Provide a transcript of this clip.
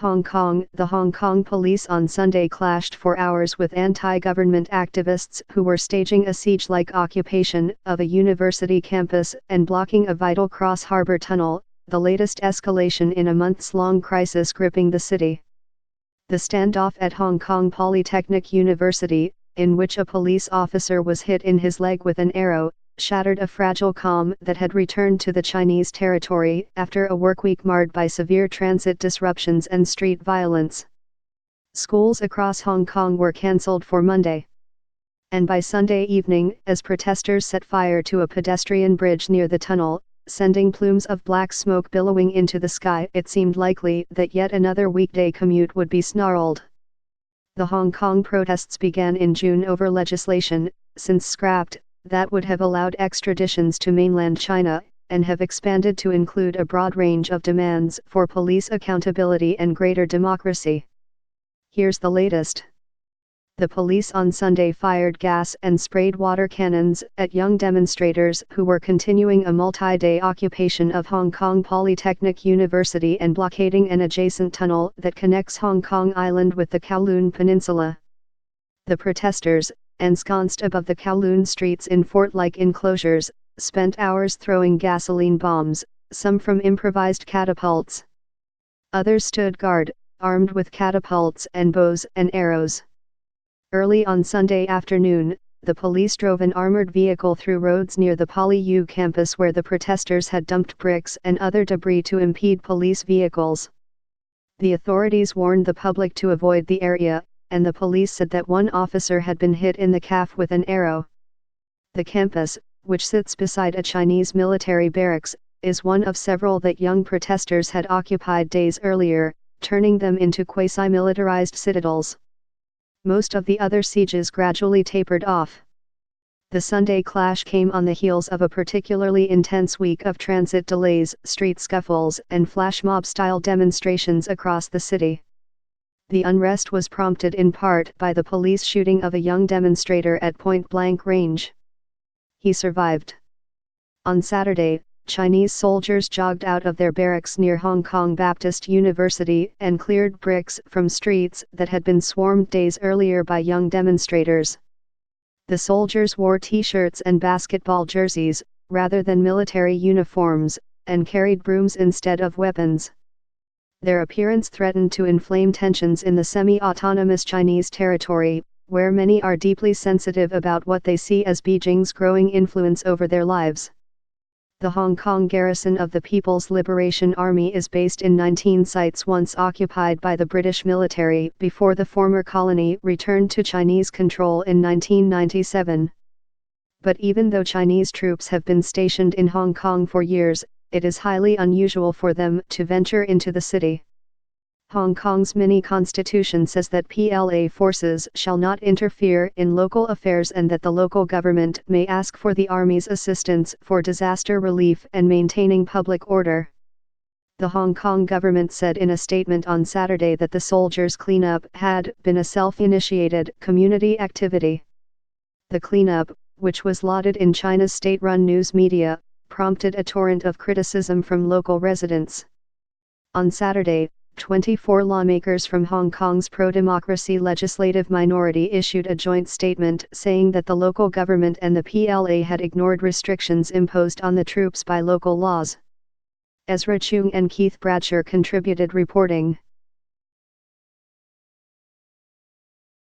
Hong Kong. The Hong Kong police on Sunday clashed for hours with anti-government activists who were staging a siege-like occupation of a university campus and blocking a vital cross-harbour tunnel, the latest escalation in a months-long crisis gripping the city. The standoff at Hong Kong Polytechnic University, in which a police officer was hit in his leg with an arrow, shattered a fragile calm that had returned to the Chinese territory after a workweek marred by severe transit disruptions and street violence. Schools across Hong Kong were cancelled for Monday. And by Sunday evening, as protesters set fire to a pedestrian bridge near the tunnel, sending plumes of black smoke billowing into the sky, it seemed likely that yet another weekday commute would be snarled. The Hong Kong protests began in June over legislation, since scrapped, that would have allowed extraditions to mainland China, and have expanded to include a broad range of demands for police accountability and greater democracy. Here's the latest. The police on Sunday fired gas and sprayed water cannons at young demonstrators who were continuing a multi-day occupation of Hong Kong Polytechnic University and blockading an adjacent tunnel that connects Hong Kong Island with the Kowloon Peninsula. The protesters, ensconced above the Kowloon streets in fort-like enclosures, spent hours throwing gasoline bombs, some from improvised catapults. Others stood guard, armed with catapults and bows and arrows. Early on Sunday afternoon, the police drove an armored vehicle through roads near the PolyU campus where the protesters had dumped bricks and other debris to impede police vehicles. The authorities warned the public to avoid the area, and the police said that one officer had been hit in the calf with an arrow. The campus, which sits beside a Chinese military barracks, is one of several that young protesters had occupied days earlier, turning them into quasi-militarized citadels. Most of the other sieges gradually tapered off. The Sunday clash came on the heels of a particularly intense week of transit delays, street scuffles, and flash mob-style demonstrations across the city. The unrest was prompted in part by the police shooting of a young demonstrator at point-blank range. He survived. On Saturday, Chinese soldiers jogged out of their barracks near Hong Kong Baptist University and cleared bricks from streets that had been swarmed days earlier by young demonstrators. The soldiers wore t-shirts and basketball jerseys, rather than military uniforms, and carried brooms instead of weapons. Their appearance threatened to inflame tensions in the semi-autonomous Chinese territory, where many are deeply sensitive about what they see as Beijing's growing influence over their lives. The Hong Kong garrison of the People's Liberation Army is based in 19 sites once occupied by the British military before the former colony returned to Chinese control in 1997. But even though Chinese troops have been stationed in Hong Kong for years, it is highly unusual for them to venture into the city. Hong Kong's mini-constitution says that PLA forces shall not interfere in local affairs and that the local government may ask for the army's assistance for disaster relief and maintaining public order. The Hong Kong government said in a statement on Saturday that the soldiers' cleanup had been a self-initiated community activity. The cleanup, which was lauded in China's state-run news media, prompted a torrent of criticism from local residents. On Saturday, 24 lawmakers from Hong Kong's pro-democracy legislative minority issued a joint statement saying that the local government and the PLA had ignored restrictions imposed on the troops by local laws. Ezra Chung and Keith Bradshaw contributed reporting.